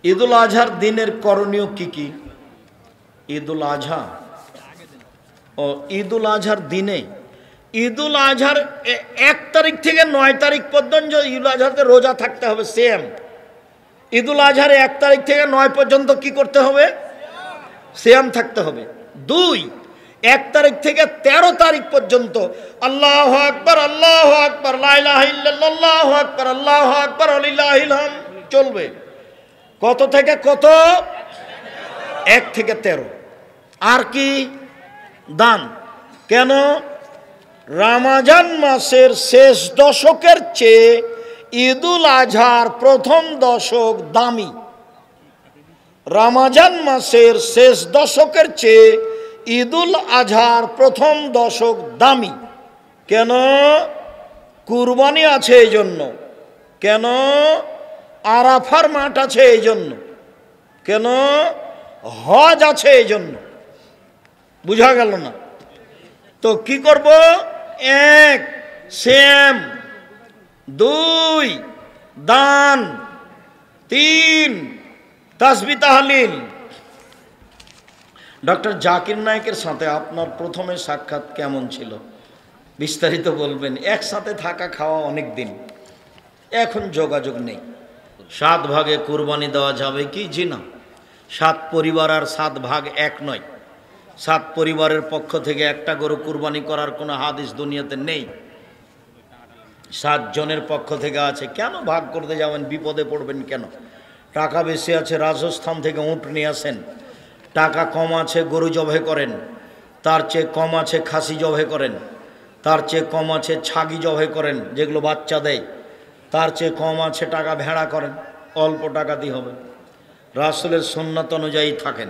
ঈদুল আজহার দিনের করণীয় কি কি? ঈদুল আজহা ও ঈদুল আজহার দিনে, ঈদুল আজহার 1 তারিখ থেকে 9 তারিখ পর্যন্ত ঈদুল আজহাতে রোজা থাকতে হবে সেম। ঈদুল আজহার 1 তারিখ থেকে 9 পর্যন্ত কি করতে হবে? সিয়াম থাকতে হবে। 2, 1 তারিখ থেকে 13 তারিখ পর্যন্ত আল্লাহু আকবার আল্লাহু আকবার লা ইলাহা ইল্লাল্লাহ আল্লাহু আকবার আল্লাহু আকবার ওয়ালিল্লাহিল হামদ চলবে। কত থেকে কত? 1 থেকে 13। আর কি? দান। কেন? রমজান মাসের শেষ দশকের চেয়ে ঈদুল আজহার প্রথম দশক দামি। রমজান মাসের শেষ দশকের চেয়ে ঈদুল আজহার প্রথম দশক দামি। কেন? কুরবানি আছে এই জন্য। কেন? আরাফার মাঠ আছে এই জন্য। কেন? হজ আছে এই জন্য। বুঝা গেল না? তো কি করব? 1 সিয়াম, 2 দান, 3 তাসবিহ তাহলিল। ডক্টর জাকির নায়েকের সাথে আপনার প্রথমে সাক্ষাৎ কেমন ছিল? বিস্তারিত বলবেন। একসাথে থাকা খাওয়া অনেক দিন, এখন যোগাযোগ নেই। 7 ভাগে কুরবানি দেওয়া যাবে কি? জি না। 7 পরিবার আর 7 ভাগ এক নয়। 7 পরিবারের পক্ষ থেকে একটা গরু কুরবানি করার কোনো হাদিস দুনিয়াতে নেই। 7 জনের পক্ষ থেকে আছে। কেন ভাগ করতে যাবেন? বিপদে পড়বেন কেন? টাকা বেশি আছে, রাজস্থান থেকে উট নিয়ে আসেন। টাকা কম আছে, গরু জবে করেন। তার চেয়ে কম আছে, খাসি জবে করেন। তার চেয়ে কম আছে, ছাগি জবে করেন, যেগুলো বাচ্চা দেয়। তার চেয়ে কম আছে, টাকা ভেড়া করেন। অল্প টাকা দিয়ে হবে। রাসূলের সুন্নাত অনুযায়ী থাকেন।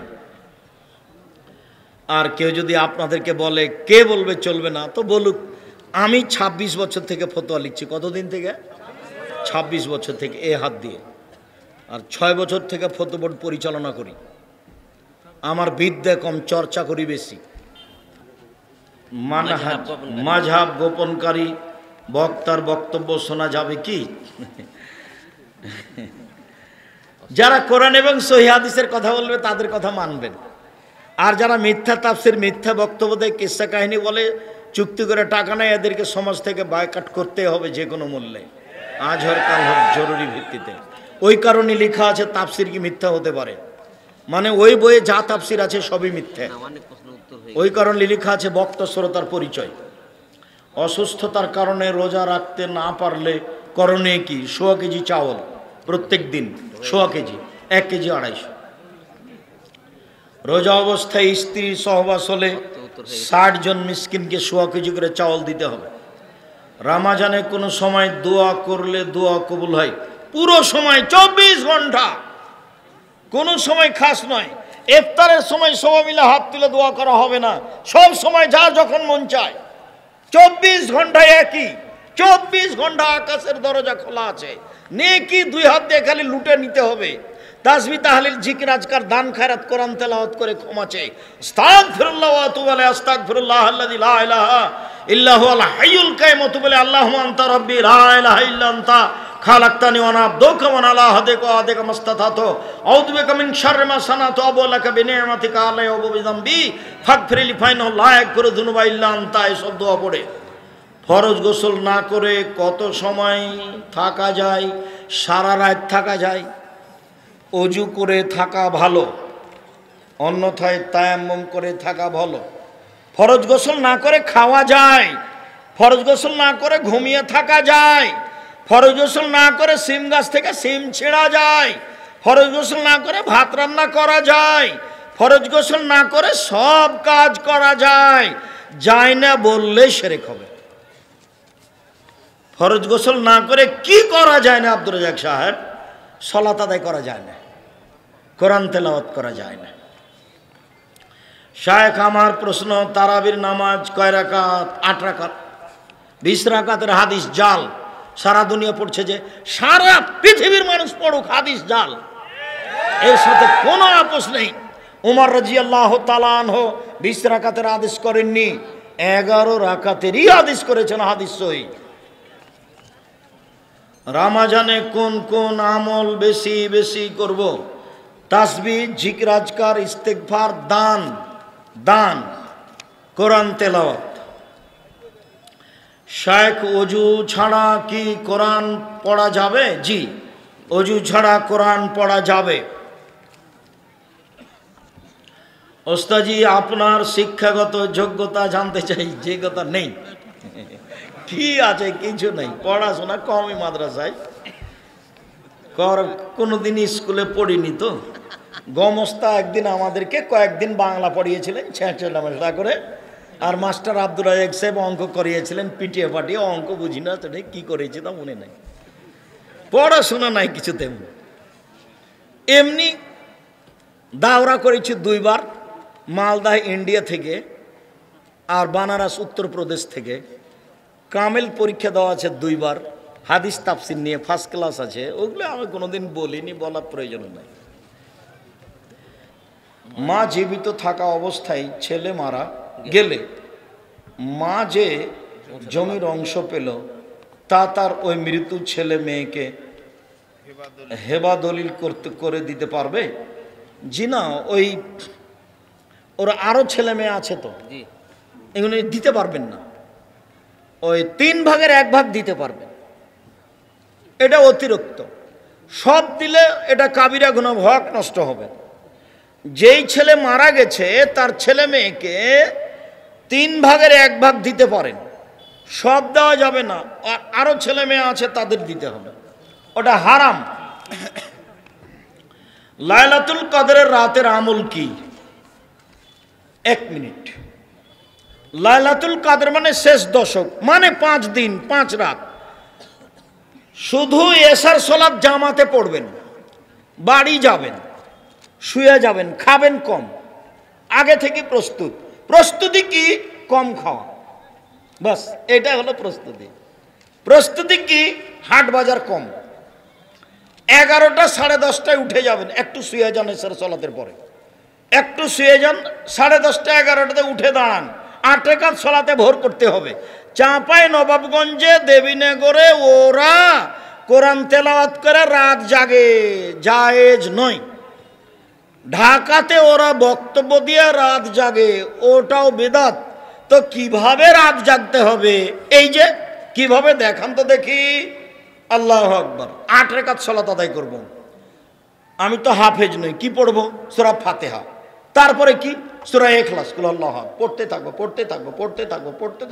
আর কেউ যদি আপনাদেরকে বলে, কে বলবে চলবে না, তো বলুক। আমি 26 বছর থেকে ফতোয়া লিখছি। কতদিন থেকে? 26 বছর থেকে, এ হাত দিয়ে। আর 6 বছর থেকে ফতোয়া বোর্ড পরিচালনা করি। আমার বিদ্যা কম, চর্চা করি বেশি। মাযহাব গোপনকারী বক্তার বক্তব্য শোনা যাবে কি? যারা কোরআন এবং সহিহ হাদিসের কথা বলবে তাদের কথা মানবেন। আর যারা মিথ্যা তাফসীর, মিথ্যা বক্তব্য দেয়, কিসসা কাহিনী বলে, চুক্তি করে টাকা নেয়, এদেরকে সমাজ থেকে বয়কট করতে হবে যে কোনো মূল্যে, আজ হোক কাল হোক, জরুরি ভিত্তিতে। ওই কারণে লেখা আছে তাফসীর কি মিথ্যা হতে পারে? মানে ওই বইয়ে যা তাফসীর আছে সবই মিথ্যা। ওই কারণে লেখা আছে বক্তা শ্রোতার পরিচয়। অসুস্থতার কারণে রোজা রাখতে না পারলে করণীয় কি? 1.25 কেজি চাউল প্রত্যেক দিন, 1.25 কেজি, 1 কেজি 250। রোজা অবস্থায় স্ত্রী সহবাস হলে 60 জন মিসকিনকে 1.25 কেজি করে চাউল দিতে হবে। রমজানে কোনো সময় দোয়া করলে দোয়া কবুল হয়। পুরো সময় 24 ঘন্টা, কোনো সময় খাস নয়। ইফতারের সময় সবাই মিলে হাত তুলে দোয়া করা হবে না। সব সময় যা যখন মন চায়। 24 ঘন্টায় একই। 24 ঘন্টা আকাশের দরজা খোলা আছে। নেকি 2 হাত দিয়ে খালি লুটে নিতে হবে। তাসবিহ তাহলিল জিকির আজকার, দান খায়রাত, কোরআন তেলাওয়াত করে ক্ষমা চাই। আস্তাগফিরুল্লাহ ওয়া আতুবু আলাইহি, আস্তাগফিরুল্লাহ আল্লাযী লা ইলাহা ইল্লা হুয়াল হাইয়ুল কাইয়্যুম, ওয়া আতুবু ইলাইহি, আল্লাহুম্মা আনতা রাব্বি লা ইলাহা ইল্লা আনতা খালাকতানি ওয়া আনা আবদুকা ওয়া আলা আহদিকা ওয়া আহদিকা মাসতাতাতু আউযু বিকা মিন শাররি মা সানাতু আবু লাকা বিনি'মাতিকা আলাইয়া ওয়া বিযামবি ফাগফিরলি ফাইন্নাহু লা ইয়াগফিরু যুনুবা ইল্লা আনতা। এসব দোয়া পড়ে ফরজ গোসল না করে কত সময় থাকা যায়? সারা রাত থাকা যায়। অজু করে থাকা ভালো, অন্যথায় তায়াম্মুম করে থাকা ভালো। ফরজ গোসল না করে খাওয়া যায়, ফরজ গোসল না করে ঘুমিয়ে থাকা যায়, ফরজ গোসল না করে সিম গাছ থেকে সিম ছেঁড়া যায়, ফরজ গোসল না করে ভাত রান্না করা যায়, ফরজ গোসল না করে সব কাজ করা যায়। যায় না বললে শিরক হবে। ফরজ গোসল না করে কি করা যায় না আব্দুর রাজ্জাক সাহেব? সালাত আদায় করা যায় না, কোরআন তেলাওয়াত করা যায় না। শায়েখ আমার প্রশ্ন, তারাবির নামাজ কয় রাকাত? 8 রাকাত। 20 রাকাতের হাদিস জাল। সারা দুনিয়া পড়ছে, যে সারা পৃথিবীর মানুষ পড়ুক, হাদিস জাল, এর সাথে কোনো আপোষ নেই। উমর রাদিয়াল্লাহু তাআলা আনহু 20 রাকাতের আদেশ করেননি, 11 রাকাতেরই আদেশ করেছেন, হাদিস সহিহ। রমজানে কোন কোন আমল বেশি বেশি করব? তাসবিহ, জিকির, আজকার, ইস্তেগফার, দান, দান, কোরআন তেলাওয়াত। শায়েখ, অজু ছাড়া কি কোরআন পড়া যাবে? জি, অজু ছাড়া কোরআন পড়া যাবে। ওস্তাজি, আপনার শিক্ষাগত যোগ্যতা জানতে চাই। যে কথা নেই, কি আছে? কিছু নেই, পড়াশোনা কমই মাদ্রাসায়, কোনোদিন স্কুলে পড়িনি তো। গমস্তা একদিন আমাদেরকে কয়েকদিন বাংলা পড়িয়েছিলেন ছেঁচড়া করে, আর মাস্টার আব্দুল রাজাক সাহেব অঙ্ক করিয়েছিলেন পিটিয়ে পাটিয়ে। অঙ্ক বুঝি না, সেটা কি করেছি তা মনে নেই। পড়াশোনা নাই কিছু তেমন। এমনি দাওরা করেছি 2 বার, মালদা ইন্ডিয়া থেকে আর বানারস উত্তরপ্রদেশ থেকে। কামেল পরীক্ষা দেওয়া আছে 2 বার, হাদিস তাফসির নিয়ে ফার্স্ট ক্লাস আছে। ওগুলো আমি কোনোদিন বলিনি, বলার প্রয়োজন নাই। মা জীবিত থাকা অবস্থায় ছেলে মারা গেলে মা যে জমির অংশ পেল তা তার ওই মৃত্যু ছেলে মেয়েকে হেবা দলিল করে দিতে পারবে? জি না, ওই ওরা আরো ছেলে মেয়ে আছে তো, এগুলো দিতে পারবেন না। ওই 3 ভাগের 1 ভাগ দিতে পারবেন, এটা অতিরিক্ত। সব দিলে এটা কাবিরা গুনাহ, হক নষ্ট হবে। যেই ছেলে মারা গেছে তার ছেলে মেয়েকে 3 ভাগের 1 ভাগ দিতে পারেন, সব দেওয়া যাবে না। আর আরো ছেলে মেয়ে আছে তাদের দিতে হবে, ওটা হারাম। লাইলাতুল কদরের রাতের আমল কি? 1 মিনিট। লাইলাতুল কদর মানে শেষ দশক, মানে 5 দিন 5 রাত। শুধু এশার সালাত জামাতে পড়বেন, বাড়ি যাবেন, শুয়ে যাবেন, খাবেন কম, আগে থেকে প্রস্তুতি কি? কম খাওয়া, বাস এটা হলো প্রস্তুতি। প্রস্তুতি কি? হাট বাজার কম। 11টা 10:30টায় উঠে যাবেন, একটু শুয়ে যান এশার সালাতের পরে, একটু শুয়ে যান, 10:30টা 11টাতে উঠে দাঁড়ান, 8 রাকাত সালাতে ভোর করতে হবে। চাঁপাই নবাবগঞ্জে দেবীনগরে ওরা কোরআন তেলাওয়াত করে রাত জাগে, জায়েজ নয়। ঢাকাতে ওরা বক্তব্য দিয়ে রাত জাগে, ওটাও বেদাত। তো কিভাবে রাত জাগতে হবে? এই যে কিভাবে দেখান তো দেখি। আল্লাহু আকবার, 8 রাকাত সালাত আদায় করব। আমি তো হাফেজ নই, কি পড়বো? সূরা ফাতিহা, তারপরে কি? সূরা ইখলাস, কুল আল্লাহু আহাদ। পড়তে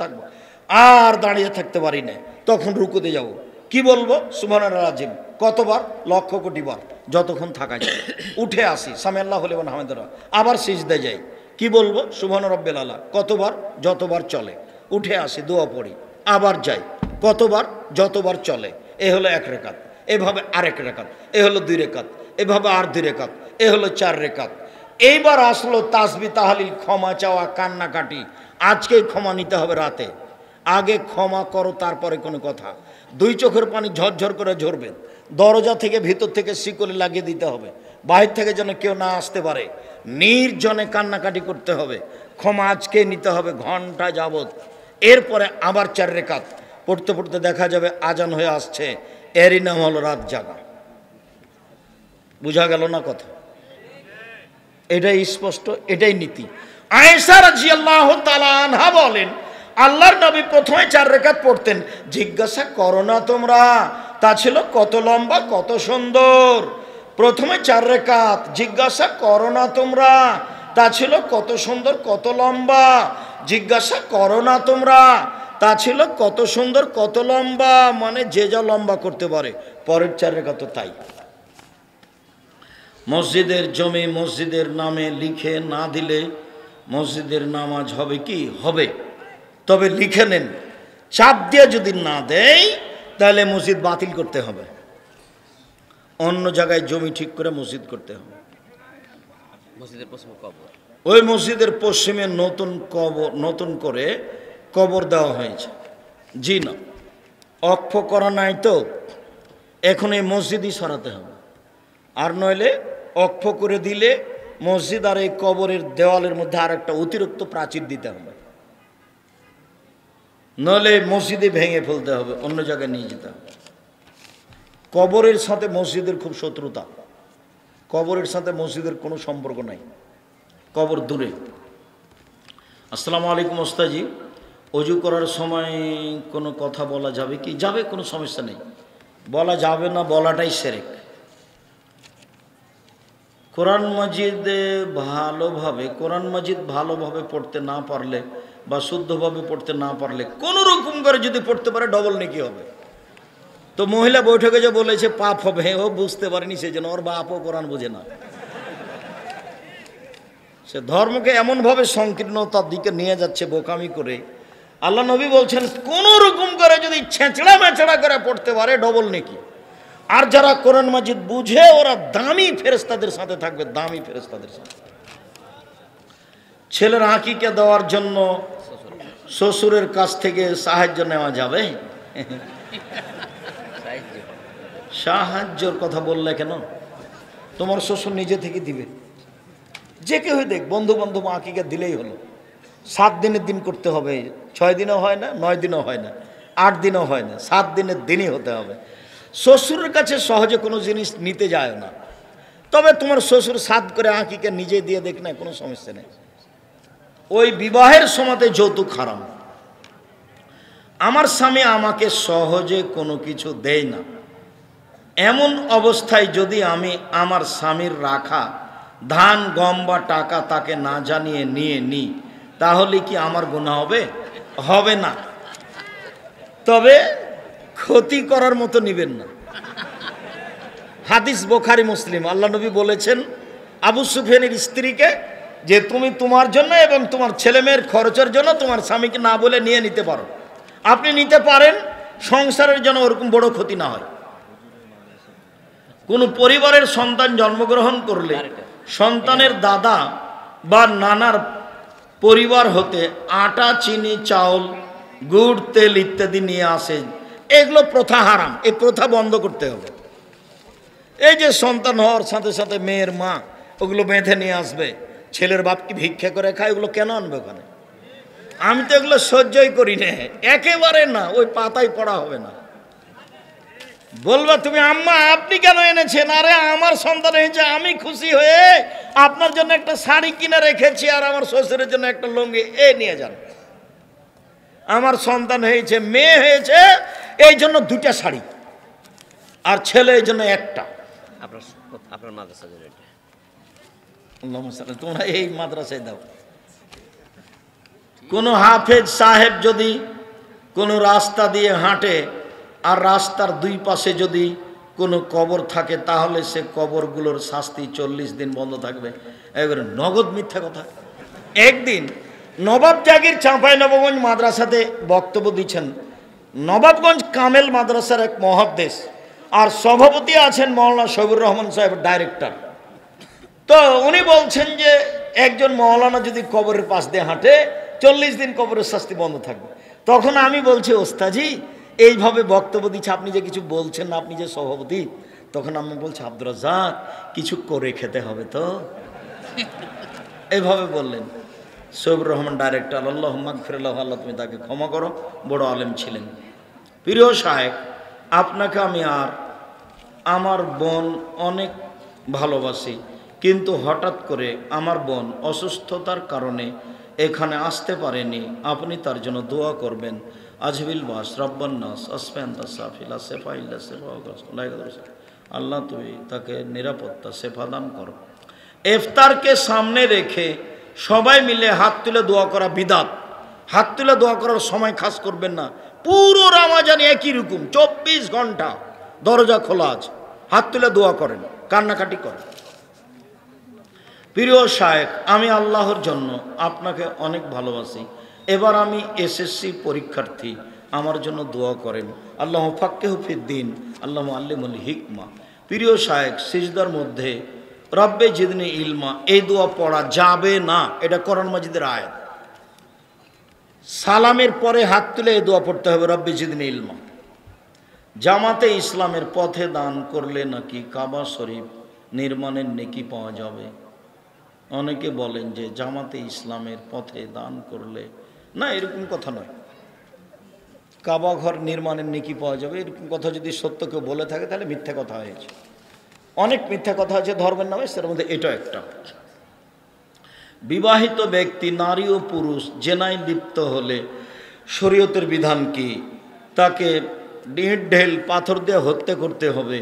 থাকবো, আর দাঁড়িয়ে থাকতে পারি না। তখন রুকুতে যাব, কি বলবো? সুবহানাল্লাহ আযীম। কতবার? লক্ষ কোটি বার, যতক্ষণ থাকা যায়। উঠে আসি, সামি আল্লাহু লিমান হামিদাহ, আবার সিজদায় যাই, কি বলবো? সুবহান রাব্বিল আলা। কতবার? যতবার চলে। উঠে আসি, দোয়া পড়ি, আবার যাই, কতবার? যতবার চলে। এ হলো 1 রাকাত। এভাবে আরেক রাকাত, এ হলো 2 রাকাত, এভাবে আর 2 রাকাত, এ হলো 4 রাকাত। এইবার আসলো তাসবিহ তাহলিল, ক্ষমা চাওয়া, কান্নাকাটি। আজকেই ক্ষমা নিতে হবে রাতে, আগে ক্ষমা করো, তারপরে কোনো কথা। 2 চোখের পানি ঝরঝর করে ঝরবে। দরজা থেকে ভিতর থেকে শিকলি লাগিয়ে দিতে হবে, বাহির থেকে যেন কেউ না আসতে পারে। নির্জনে কান্নাকাটি করতে হবে, ক্ষমা আজকে নিতে হবে ঘন্টা যাবত। এরপরে আবার 4 রাকাত পড়তে পড়তে দেখা যাবে আজান হয়ে আসছে, এরই নাম হলো রাত জাগা। বুঝা গেল না কথা? এটাই স্পষ্ট, এটাই নীতি। আয়েশা রাদিয়াল্লাহু তাআলা আনহা বলেন, আল্লাহর নবী প্রথমে 4 রাকাত পড়তেন। জিজ্ঞাসা করো না তোমরা, তা ছিল কত লম্বা, কত সুন্দর। প্রথমে 4 রাকাত, জিজ্ঞাসা করো না তোমরা, তা ছিল কত সুন্দর, কত লম্বা। জিজ্ঞাসা করো না তোমরা, তা ছিল কত সুন্দর, কত লম্বা, মানে যে যা লম্বা করতে পারে। পরের 4 রাকাত তাই। মসজিদের জমি মসজিদের নামে লিখে না দিলে মসজিদের নামাজ হবে কি? হবে, তবে লিখে নেন। চাপ দিয়ে যদি না দেয় তাহলে মসজিদ বাতিল করতে হবে, অন্য জায়গায় জমি ঠিক করে মসজিদ করতে হবে। ওই মসজিদের পশ্চিমে নতুন করে কবর দেওয়া হয়েছে। জি না, অক্ষ করা নাই তো, এখন এই মসজিদই সরাতে হবে। আর নইলে অক্ষ করে দিলে মসজিদ আর এই কবরের দেওয়ালের মধ্যে আর একটা অতিরিক্ত প্রাচীর দিতে হবে, নইলে মসজিদে ভেঙে ফেলতে হবে, অন্য জায়গায় নিয়ে যেতে হবে। কবরের সাথে মসজিদের খুব শত্রুতা। কবরের সাথে মসজিদের কোনো সম্পর্ক নাই, কবর দূরে। আসসালামু আলাইকুম ওস্তাজি, অজু করার সময় কোনো কথা বলা যাবে কি? যাবে, কোনো সমস্যা নেই, বলা যাবে না বলাটাই শিরক। কোরআন মাজিদ ভালোভাবে পড়তে না পারলে বা শুদ্ধভাবে পড়তে না পারলে কোনো রকম করে যদি পড়তে পারে ডবল নেকি হবে। তো মহিলা বৈঠকে যে বলেছে পাপ হবে, ও বুঝতে পারেনি, সেই জন্য ওর বাপও কোরআন বোঝে না। সে ধর্মকে এমনভাবে সংকীর্ণতার দিকে নিয়ে যাচ্ছে বোকামি করে। আল্লাহ নবী বলছেন কোনো রকম করে যদি ছেঁচড়া মেচড়া করে পড়তে পারে ডবল নেকি। আর যারা কোরআন মাজিদ বুঝে ওরা দামি ফেরেশতাদের সাথে থাকবে, দামি ফেরেশতাদের সাথে। ছেলের আকিকা দেওয়ার জন্য শ্বশুরের কাছ থেকে সাহায্য নেওয়া যাবে? সাহায্যর কথা বললে কেন? তোমার শ্বশুর নিজে থেকে দিবে, যে কেউ দেখ, বন্ধু বান্ধব আকিকা দিলেই হলো। 7 দিনের দিন করতে হবে, 6 দিনও হয় না, 9 দিনও হয় না, 8 দিনও হয় না, 7 দিনের দিনই হতে হবে। শ্বশুরের কাছে সহজে কোনো জিনিস নিতে যায় না, তবে তোমার শ্বশুর সাদ করে আকিকা নিজে দিয়ে দেখ না, কোনো সমস্যা নেই। ওই বিবাহের সময়তে যৌতুক হারাম। আমার স্বামী আমাকে সহজে কোনো কিছু দেয় না, এমন অবস্থায় যদি আমি আমার স্বামীর রাখা ধান গম বা টাকা তাকে না জানিয়ে নিয়ে নিই, তাহলে কি আমার গুনাহ হবে? হবে না, তবে ক্ষতি করার মতো নিবেন না। হাদিস বুখারী মুসলিম। আল্লাহ নবী বলেছেন আবু সুফিয়ানের স্ত্রীকে যে তুমি তোমার জন্য এবং তোমার ছেলে মেয়ের খরচের জন্য তোমার স্বামীকে না বলে নিয়ে নিতে পারো, আপনি নিতে পারেন, সংসারের জন্য ওরকম বড় ক্ষতি না হয়। কোন পরিবারের সন্তান জন্মগ্রহণ করলে সন্তানের দাদা বা নানার পরিবার হতে আটা, চিনি, চাউল, গুড়, তেল ইত্যাদি নিয়ে আসে, এগুলো প্রথা হারাম। এই প্রথা বন্ধ করতে হবে। এই যে সন্তান হওয়ার সাথে সাথে মেয়ের মা ওগুলো বেঁধে নিয়ে আসবে, ছেলের বাপ কি ভিক্ষা করে খায়, ওগুলো কেন আনবে ওখানে? আমি তো এগুলো সহ্যই করি না, একেবারে না, ওই পাতায় পড়া হবে না। বলবা তুমি আম্মা আপনি কেন এনেছেন? আরে আমার সন্তান হয়েছে, আমি খুশি হয়ে আপনার জন্য একটা শাড়ি কিনে রেখেছি আর আমার শ্বশুরের জন্য একটা লুঙ্গি, নিয়ে যান। আমার সন্তান হয়েছে, মেয়ে হয়েছে, এই জন্য 2টা শাড়ি, আর ছেলে এই জন্য একটা। আপনার মাদ্রাসা তোমরা এই মাদ্রাসায় দাও। কোন হাফেজ সাহেব যদি কোনো রাস্তা দিয়ে হাঁটে আর রাস্তার 2 পাশে যদি কোনো কবর থাকে, তাহলে সে কবরগুলোর শাস্তি 40 দিন বন্ধ থাকবে। এবারে নগদ মিথ্যা কথা। একদিন নবাব জাগির চাঁপাইনবাবগঞ্জ মাদ্রাসাতে বক্তব্য দিচ্ছেন, নবাবগঞ্জ কামেল মাদ্রাসার এক মহাদ্দেশ, আর সভাপতি আছেন মৌলানা শহীবুর রহমান সাহেব, ডাইরেক্টর। তো উনি বলছেন যে একজন মৌলানা যদি কবরের পাশ দিয়ে হাঁটে 40 দিন কবরের শাস্তি বন্ধ থাকবে। তখন আমি বলছি ওস্তাজি এইভাবে বক্তব্য দিচ্ছে, আপনি যে কিছু বলছেন না, আপনি যে সভাপতি। তখন আমি বলছি আব্দুর রাজ্জাক কিছু করে খেতে হবে তো, এইভাবে বললেন। শহীবুর রহমান ডাইরেক্টর, আল্লাহ মাগফিরাল্লাহু, আল্লাহ তুমি তাকে ক্ষমা করো, বড় আলেম ছিলেন। প্রিয় সাহেব, আপনাকে আমি আর আমার বোন অনেক ভালোবাসি, কিন্তু হঠাৎ করে আমার বোন অসুস্থতার কারণে এখানে আসতে পারেনি, আপনি তার জন্য দোয়া করবেন। আজবিল বাস রব্বান্নাস আসফান্তা সাফিলা সেফাইল্লা সেফা, আল্লাহ তুমি তাকে নিরাপত্তা সেফা দান করো। ইফতারকে সামনে রেখে সবাই মিলে হাত তুলে দোয়া করা বিদাত। হাত তুলে দোয়া করার সময় খাস করবেন না, পুরো রমজান একই রকম 24 ঘন্টা দরজা খোলা আছে, হাত তুলে দোয়া করেন, কান্নাকাটি করেন। প্রিয় শায়েখ, আমি আল্লাহর জন্য আপনাকে অনেক ভালোবাসি। এবার আমি এসএসসি পরীক্ষার্থী, আমার জন্য দোয়া করেন। আল্লাহ ফাক্কিহু ফিদ্দিন, আল্লাহ আল্লিমুল হিকমা। প্রিয় শায়েখ, সিজদার মধ্যে রব্বে জিদনি ইলমা এই দোয়া পড়া যাবে না, এটা কোরআন মাজিদের আয়াত। সালামের পরে হাত তুলে এই দোয়া পড়তে হবে, রব্বে জিদনি ইলমা। জামাতে ইসলামের পথে দান করলে নাকি কাবা শরীফ নির্মাণের নেকি পাওয়া যাবে। অনেকে বলেন যে জামাতে ইসলামের পথে দান করলে, না এরকম কথা নয়, কাবা ঘর নির্মাণের নেকি পাওয়া যাবে, এরকম কথা যদি সত্য কেউ বলে থাকে তাহলে মিথ্যা কথা হয়েছে। অনেক মিথ্যা কথা আছে ধর্মের নামে, সেটার মধ্যে এটা একটা। বিবাহিত ব্যক্তি নারী ও পুরুষ জেনায় লিপ্ত হলে শরীয়তের বিধান কি? তাকে ইট ঢেল পাথর দিয়ে হত্যা করতে হবে।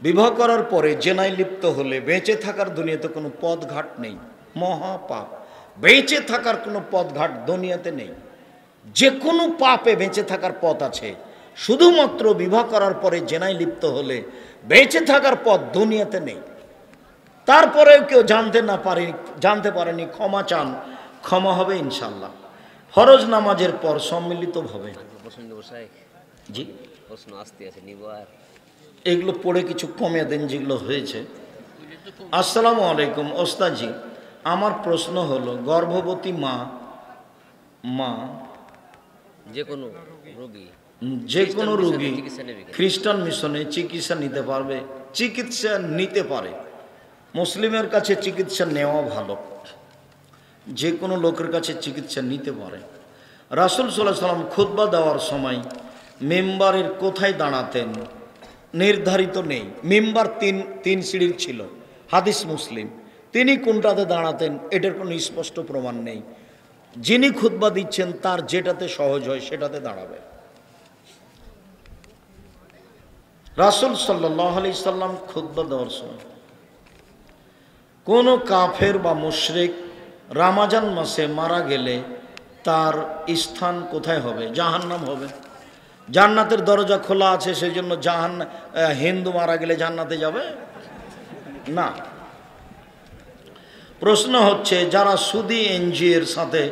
বিবাহ করার পরে জেনায় লিপ্ত হলে বেঁচে থাকার দুনিয়াতে কোনো পথঘাট নেই, মহাপাপ। বেঁচে থাকার কোনো পথঘাট দুনিয়াতে নেই। যে কোনো পাপে বেঁচে থাকার পথ আছে, শুধুমাত্র বিবাহ করার পরে জেনায় লিপ্ত হলে বেঁচে থাকার পথ দুনিয়াতে নেই। তারপরেও কেউ জানতে পারেনি, ক্ষমা চান, ক্ষমা হবে ইনশাল্লাহ। ফরজ নামাজের পর সম্মিলিতভাবে জি প্রশ্ন আসতে আছে নিব আর এগুলো পড়ে কিছু কমিয়ে দেন যেগুলো হয়েছে। আসসালামু আলাইকুম ওস্তাদজি, আমার প্রশ্ন হলো গর্ভবতী মা যে কোনো রোগী খ্রিস্টান মিশনে চিকিৎসা নিতে পারবে? চিকিৎসা নিতে পারে, মুসলিমের কাছে চিকিৎসা নেওয়া ভালো, যে কোনো লোকের কাছে চিকিৎসা নিতে পারে। রাসূল সাল্লাল্লাহু আলাইহি ওয়াসাল্লাম খুতবা দেওয়ার সময় মিম্বারের কোথায় দাঁড়াতেন নির্ধারিত নেই। মিম্বার তিন সিঁড়ির ছিল, হাদিস মুসলিম। তিনি কোনটাতে দাঁড়াতেন এটার কোনো স্পষ্ট প্রমাণ নেই। যিনি খুতবা দিচ্ছেন তার যেটাতে সহজ হয় সেটাতে দাঁড়াবে। রাসূল সাল্লাল্লাহু আলাইহি সাল্লাম খুতবা দেওয়ার সময় কোনো কাফের বা মুশরিক রমজান মাসে মারা গেলে তার স্থান কোথায় হবে? জাহান্নাম হবে। জান্নাতের দরজা খোলা আছে, সেই জন্য হিন্দু মারা গেলে জান্নাতে যাবে না। প্রশ্ন হচ্ছে যারা সুদী এনজিওর সাথে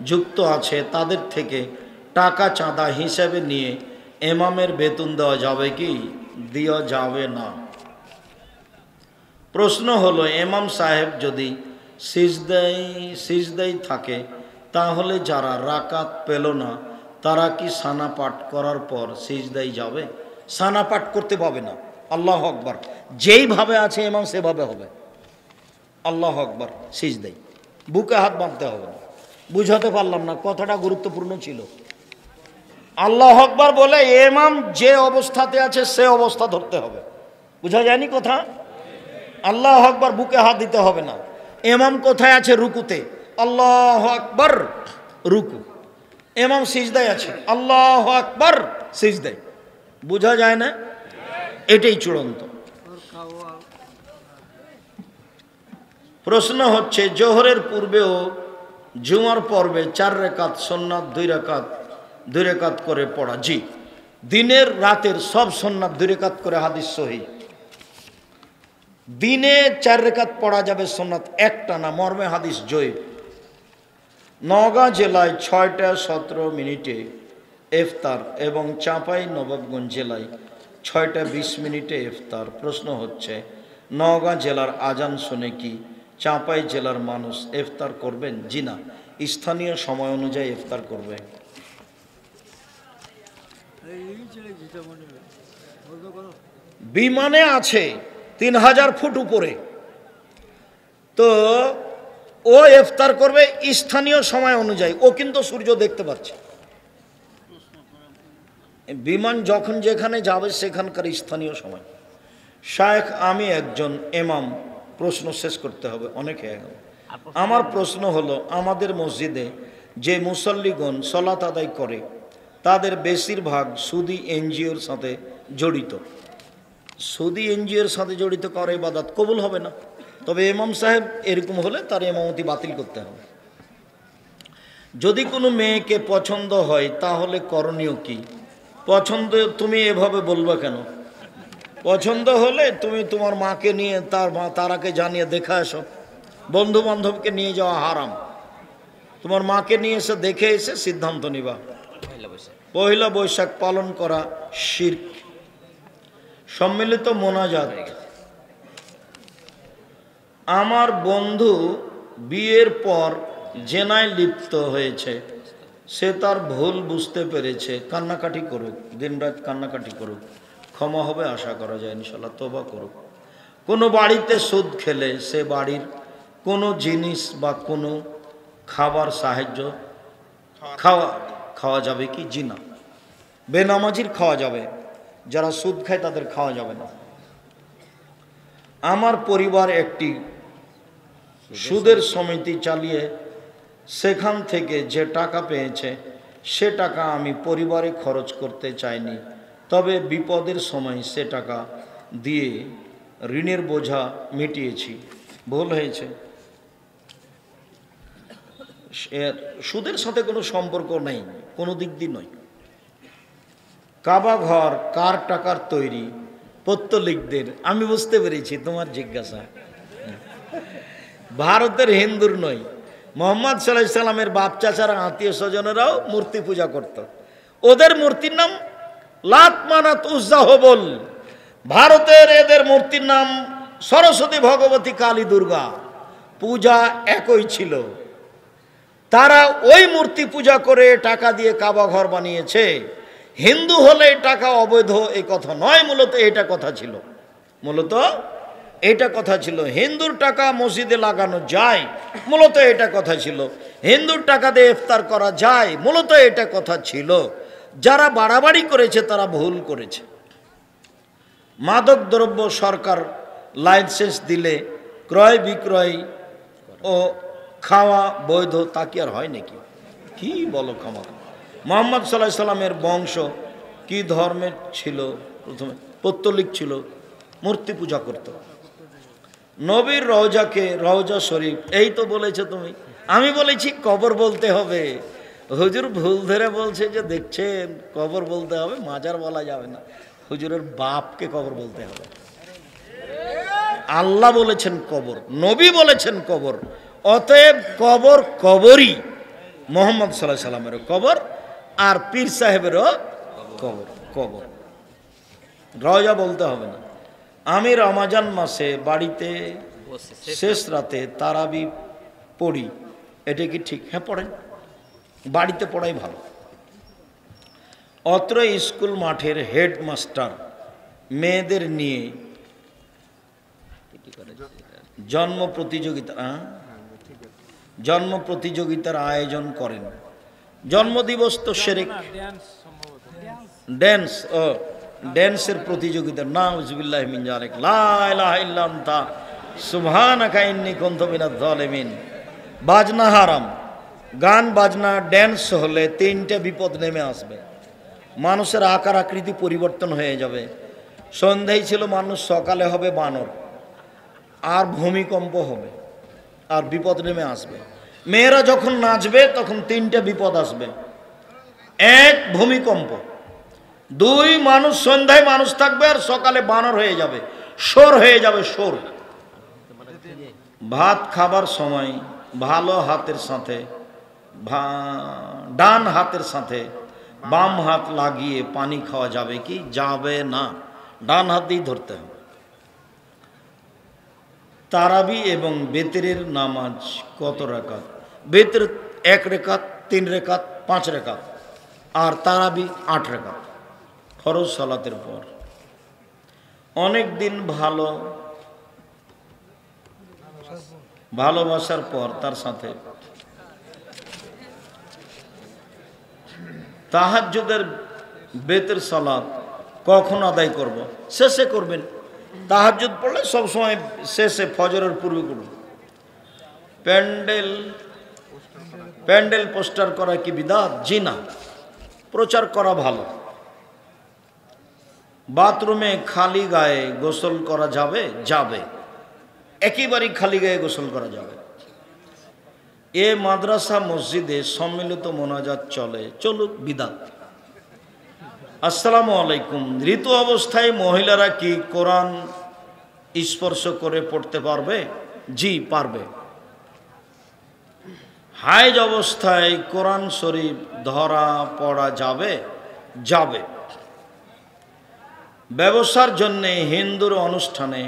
যুক্ত আছে তাদের থেকে টাকা চাঁদা হিসেবে নিয়ে ইমামের বেতন দেওয়া যাবে কি? দেওয়া যাবে না। প্রশ্ন হলো ইমাম সাহেব যদি সিজদায় থাকে তাহলে যারা রাকাত পেল না তারা কি সানা পাঠ করার পর সিজদায় যাবে? সানা পাঠ করতে পাবে না। আল্লাহু আকবার, যেইভাবে আছে ইমাম সেভাবে হবে। আল্লাহু আকবার, সিজদায় বুকে হাত বাঁধতে হবে না। বুঝাতে পারলাম না, কথাটা গুরুত্বপূর্ণ ছিল। আল্লাহু আকবার বলে ইমাম যে অবস্থাতে আছে সে অবস্থা ধরতে হবে। বুঝা যায়নি কথা? আল্লাহু আকবার বুকে হাত দিতে হবে না। ইমাম কোথায় আছে? রুকুতে। আল্লাহু আকবার, রুকু। ইমাম সিজদায় আছে, আল্লাহু আকবার, সিজদায়। বুঝা যায় না? এটাই চূড়ান্ত। প্রশ্ন হচ্ছে জোহরের পূর্বে ও জুমার পর্বে 4 রাকাত সুন্নাত 2 রাকাত করে পড়া। জি, দিনের রাতের সব সুন্নাত 2 রাকাত করে, হাদিস সহিহ। দিনে 4 রাকাত পড়া যাবে সুন্নাত, একটা না, মর্মে হাদিস জয়ীফ। নওগাঁ জেলায় 6টা 17 মিনিটে ইফতার এবং চাঁপাই নবাবগঞ্জ জেলায় 6টা 20 মিনিটে ইফতার। প্রশ্ন হচ্ছে নওগাঁ জেলার আজান শুনে কি চাঁপাই জেলার মানুষ ইফতার করবেন? জি না, স্থানীয় সময় অনুযায়ী ইফতার করবে। বিমানে আছে 3000 ফুট উপরে, তো ও ইফতার করবে স্থানীয় সময় অনুযায়ী। ও কিন্তু সূর্য দেখতে পাচ্ছে। বিমান যখন যেখানে যাবে সেখানকার স্থানীয় সময়। শায়েখ, আমি একজন ইমাম। প্রশ্ন শেষ করতে হবে, অনেক হয়ে গেল। আমার প্রশ্ন হলো আমাদের মসজিদে যে মুসল্লিগণ সালাত আদায় করে তাদের বেশিরভাগ সুদী এনজিওর সাথে জড়িত। সুদী এনজিওর সাথে জড়িত করে ইবাদত কবুল হবে না। তবে ইমাম সাহেব এরকম হলে তার ইমামতি বাতিল করতে হবে। যদি কোনো মেয়েকে পছন্দ হয় তাহলে করণীয় কি? পছন্দ তুমি এভাবে বলবা কেন? পছন্দ হলে তুমি তোমার মাকে নিয়ে তারাকে জানিয়ে দেখা এসো। বন্ধু বান্ধবকে নিয়ে যাওয়া হারাম। তোমার মাকে নিয়ে এসে দেখে এসে সিদ্ধান্ত নিবা। পহেলা বৈশাখ পালন করা শিরক। সম্মিলিত মোনাজাত। আমার বন্ধু বিয়ের পর জেনায় লিপ্ত হয়েছে, সে তার ভুল বুঝতে পেরেছে, কান্নাকাটি করুক, দিনরাত কান্নাকাটি করুক, ক্ষমা হবে আশা করা যায় ইনশাল্লাহ, তওবা করুক। কোনো বাড়িতে সুদ খেলে সে বাড়ির কোনো জিনিস বা কোনো খাবার সাহায্য খাওয়া যাবে কি? জি না, বেনামাজির খাওয়া যাবে, যারা সুদ খায় তাদের খাওয়া যাবে না। আমার পরিবার একটি সুদের সমিতি চালিয়ে সেখান থেকে যে টাকা পেয়েছে সে টাকা আমি পরিবারে খরচ করতে চাইনি, তবে বিপদের সময় সে টাকা দিয়ে ঋণের বোঝা মিটিয়েছি। ভুল হয়েছে। সুদের সাথে কোনো সম্পর্ক নেই, কোনো দিক দিয়ে নয়। কাবা ঘর কার টাকার তৈরি? পৌত্তলিকদের। আমি বুঝতে পেরেছি তোমার জিজ্ঞাসা। ভারতের হিন্দুর নয়। মোহাম্মদ সাল্লাল্লাহু আলাইহি সাল্লামের বাপ চাচারা আত্মীয় স্বজনেরাও মূর্তি পূজা করত। ওদের মূর্তির নাম লাত মানাত উজ্জা হবল। ভারতের এদের মূর্তির নাম সরস্বতী, ভগবতী, কালী, দুর্গা। পূজা একই ছিল। তারা ওই মূর্তি পূজা করে টাকা দিয়ে কাবা ঘর বানিয়েছে। হিন্দু হলে টাকা অবৈধ এই কথা নয়, মূলত এটা কথা ছিল। মূলত এটা কথা ছিল। হিন্দুর টাকা মসজিদে লাগানো যায়, মূলত এটা কথা ছিল। হিন্দুর টাকা দিয়ে ইফতার করা যায়, মূলত এটা কথা ছিল। যারা বাড়াবাড়ি করেছে তারা ভুল করেছে। মাদক দ্রব্য সরকার লাইসেন্স দিলে ক্রয় বিক্রয় ও খাওয়া বৈধ, তা কি আর হয় নাকি? কি বলো ক্ষমা। মুহাম্মদ সাল্লাল্লাহু আলাইহি সাল্লামের বংশ কি ধর্মের ছিল? প্রথমে পৌত্তলিক ছিল, মূর্তি পূজা করত। নবীর রওজাকে রওজা শরীফ, এই তো বলেছো তুমি। আমি বলেছি কবর বলতে হবে। হুজুর ভুল ধরে বলছে যে দেখছেন কবর বলতে হবে, মাজার বলা যাবে না। হুজুরের বাপকে কবর বলতে হবে। আল্লাহ বলেছেন কবর, নবী বলেছেন কবর, অতএব কবর কবরই। মোহাম্মদ সাল্লাল্লাহু আলাইহি সাল্লামেরও কবর আর পীর সাহেবেরও কবর কবর। রওজা বলতে হবে না। আমি রমাজান মাসে বাড়িতে শেষ রাতে তারাবি পড়ি, এটা কি ঠিক? হ্যাঁ পড়েন, বাড়িতে পড়াই ভালো। অত্র স্কুল মাঠের হেডমাস্টার মেয়েদের নিয়ে জন্ম প্রতিযোগিতার আয়োজন করেন। জন্মদিবস তো শিরক। ড্যান্সের প্রতিযোগিতা, নাউজুবিল্লাহি মিন যালিক, লা ইলাহা ইল্লা আনতা সুবহানাকা ইন্নী কুনতু মিনাজ জালিমিন। বাজনা হারাম। গান বাজনা ড্যান্স হলে তিনটে বিপদ নেমে আসবে। মানুষের আকার আকৃতি পরিবর্তন হয়ে যাবে। সন্ধ্যায় ছিল মানুষ, সকালে হবে বানর, আর ভূমিকম্প হবে, আর বিপদ নেমে আসবে। মেয়েরা যখন নাচবে তখন তিনটে বিপদ আসবে। এক, ভূমিকম্প। দুই, মানুষ সন্ধ্যায় মানুষ থাকবে আর সকালে বানর হয়ে যাবে, সোর হয়ে যাবে, সোর। ভাত খাবার সময় ভালো হাতের সাথে ডান হাতের সাথে বাম হাত লাগিয়ে পানি খাওয়া যাবে কি? যাবে না, ডান হাত দিয়ে ধরতে হবে। তারাবি এবং বেতেরের নামাজ কত রাকাত? বেতের 1 রেকাত, 3 রেকাত, 5 রেকাত, আর তারাবি 8 রেকাত ফরজ সালাতের পর। অনেক দিন ভালোবাসার পর তার সাথে তাহাজ্জুদের বেতের সালাত কখন আদায় করব? শেষে করবেন। তাহাজ্জুদ পড়লে সবসময় শেষে, ফজরের পূর্বে করুন। প্যান্ডেল পোস্টার করা কি বিদআত? জি না, প্রচার করা ভালো। বাথরুমে খালি গায়ে গোসল করা যাবে? যাবে, একেবারেই খালি গায়ে গোসল করা যাবে। এ মাদ্রাসা মসজিদে সম্মিলিত মোনাজাত চলুক, বিদআত। আসসালামু আলাইকুম। ঋতু অবস্থায় মহিলারা কি কোরআন স্পর্শ করে পড়তে পারবে? জি পারবে। হায়েজ অবস্থায় কোরআন শরীফ ধরা পড়া যাবে? যাবে। ব্যবসার জন্য হিন্দুর অনুষ্ঠানে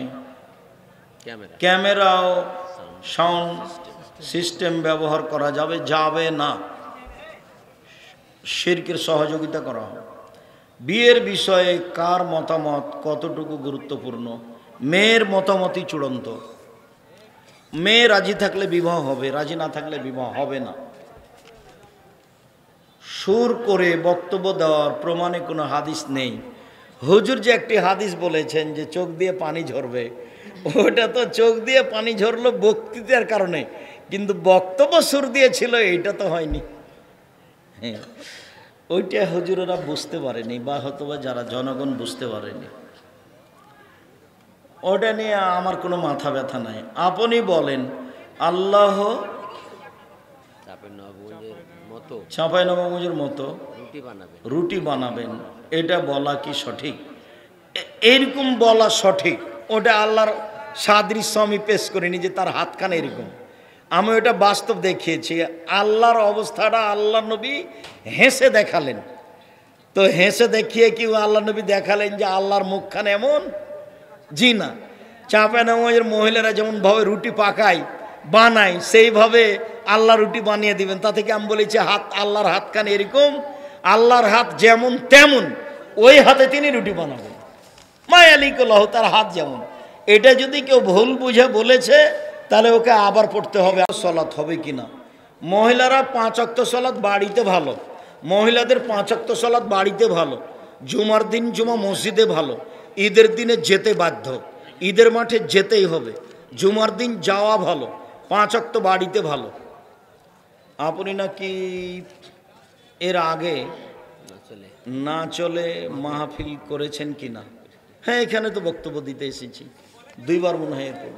ক্যামেরা ও সাউন্ড সিস্টেম ব্যবহার করা যাবে? যাবে না, শিরকের সহযোগিতা করা হবে। বিয়ের বিষয়ে কার মতামত কতটুকু গুরুত্বপূর্ণ? মেয়ের মতামতই চূড়ান্ত। মেয়ে রাজি থাকলে বিবাহ হবে, রাজি না থাকলে বিবাহ হবে না। সুর করে বক্তব্য দেওয়ার প্রমাণে কোনো হাদিস নেই। হুজুর যে একটি হাদিস বলেছেন যে চোখ দিয়ে পানি ঝরবে, ওটা তো চোখ দিয়ে পানি ঝরলো বক্তৃতার কারণে, কিন্তু বক্তব্য সুর দিয়েছিল এইটা তো হয়নি। হ্যাঁ, ওইটা হুজুরেরা বুঝতে পারেনি, বা হয়তো বা যারা জনগণ বুঝতে পারেনি। ওটা নিয়ে আমার কোনো মাথা ব্যথা নাই। আপনি বলেন আল্লাহ চাঁপাইনবাবগঞ্জের মতো রুটি বানাবেন, এটা বলা কি সঠিক? এরকম বলা সঠিক। ওটা আল্লাহর সাদৃশ্য আমি পেশ করিনি যে তার হাতখানে এরকম, আমি ওটা বাস্তব দেখিয়েছি। আল্লাহর অবস্থাটা আল্লাহ নবী হেসে দেখালেন। তো হেসে দেখিয়ে কি আল্লাহ নবী দেখালেন যে আল্লাহর মুখখানে এমন? জি না। চাঁপাইনবাবগঞ্জের মহিলারা যেমন ভাবে রুটি পাকায় বানায়, সেইভাবে আল্লাহ রুটি বানিয়ে দিবেন। তা থেকে আমি বলেছি হাত, আল্লাহর হাতখানে এরকম, আল্লাহর হাত যেমন তেমন ওই হাতে তিনি রুটি বানাবেন। মায়ালিকুল্লাহ, তার হাত যেমন। এটা যদি কেউ ভুল বুঝে বলেছে তাহলে ওকে আবার পড়তে হবে। সলাৎ হবে কিনা? মহিলারা 5 ওয়াক্ত সলাৎ বাড়িতে ভালো, মহিলাদের 5 ওয়াক্ত সলাৎ বাড়িতে ভালো, জুমার দিন জুমা মসজিদে ভালো, ঈদের দিনে যেতে বাধ্য, ঈদের মাঠে যেতেই হবে, জুমার দিন যাওয়া ভালো, 5 ওয়াক্ত বাড়িতে ভালো। আপনি নাকি এর আগে না চলে মাহফিল করেছেন কিনা? হ্যাঁ, এখানে তো বক্তব্য দিতে এসেছি 2 বার মনে হয়, এরপর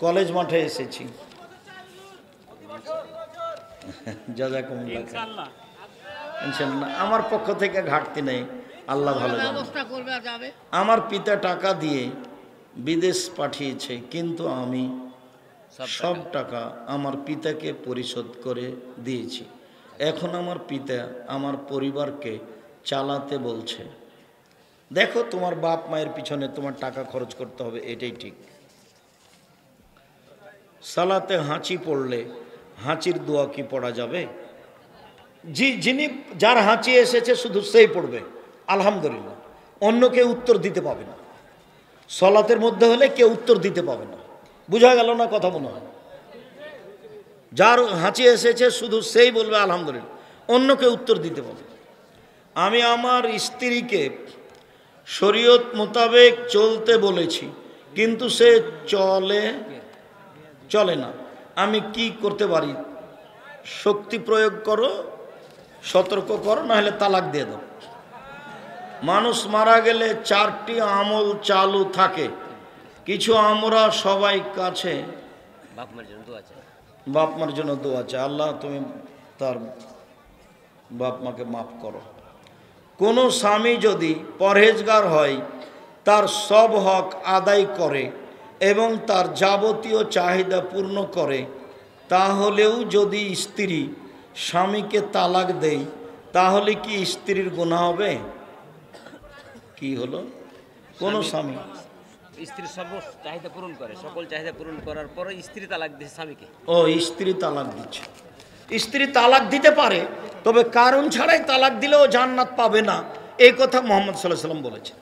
কলেজ মাঠে এসেছি। জাযাকুমুল্লাহ ইনশাআল্লাহ। আমার পক্ষ থেকে ঘাটতি নেই, আল্লাহ ভালো জানে। আমার পিতা টাকা দিয়ে বিদেশ পাঠিয়েছে, কিন্তু আমি সব টাকা আমার পিতাকে পরিশোধ করে দিয়েছি। এখন আমার পিতা আমার পরিবারকে চালাতে বলছে। দেখো, তোমার বাপ মায়ের পিছনে তোমার টাকা খরচ করতে হবে, এটাই ঠিক। সালাতে হাঁচি পড়লে হাঁচির দোয়া কি পড়া যাবে? যার হাঁচি এসেছে শুধু সেই পড়বে আলহামদুলিল্লাহ, অন্য কেউ উত্তর দিতে পাবে না। সলাতের মধ্যে হলে কেউ উত্তর দিতে পাবে না। বুঝা গেল না কথা? মনে হয় যার হাঁচি এসেছে শুধু সেই বলবে আলহামদুলিল্লাহ, অন্য কেউ উত্তর দিতে পাবে। আমি আমার স্ত্রীকে শরীয়ত মোতাবেক চলতে বলেছি, কিন্তু সে চলে না। আমি কি করতে পারি? শক্তি প্রয়োগ করো, সতর্ক করো, না হলে তালাক দিয়ে দাও। মানুষ মারা গেলে 4টি আমল চালু থাকে। কিছু আমরা সবাই কাছে বাপ মার জন্য দোয়া চাই, আল্লাহ তুমি তার বাপ মাকে মাফ করো। কোনো স্বামী যদি পরহেজগার হয়, তার সব হক আদায় করে এবং তার যাবতীয় চাহিদা পূর্ণ করে, তাহলেও যদি স্ত্রী স্বামীকে তালাক দেয়, তাহলে কি স্ত্রীর গুনাহ হবে? কি হলো? কোন স্বামী স্ত্রীর সব চাহিদা পূরণ করে, সকল চাহিদা পূরণ করার পরে স্ত্রী তালাক দিচ্ছে স্বামীকে। ও, স্ত্রী তালাক দিচ্ছে। স্ত্রী তালাক দিতে পারে, তবে কারণ ছাড়াই তালাক দিলেও জান্নাত পাবে না, এই কথা মুহাম্মদ সাল্লাল্লাহু আলাইহি ওয়াসাল্লাম বলেছেন।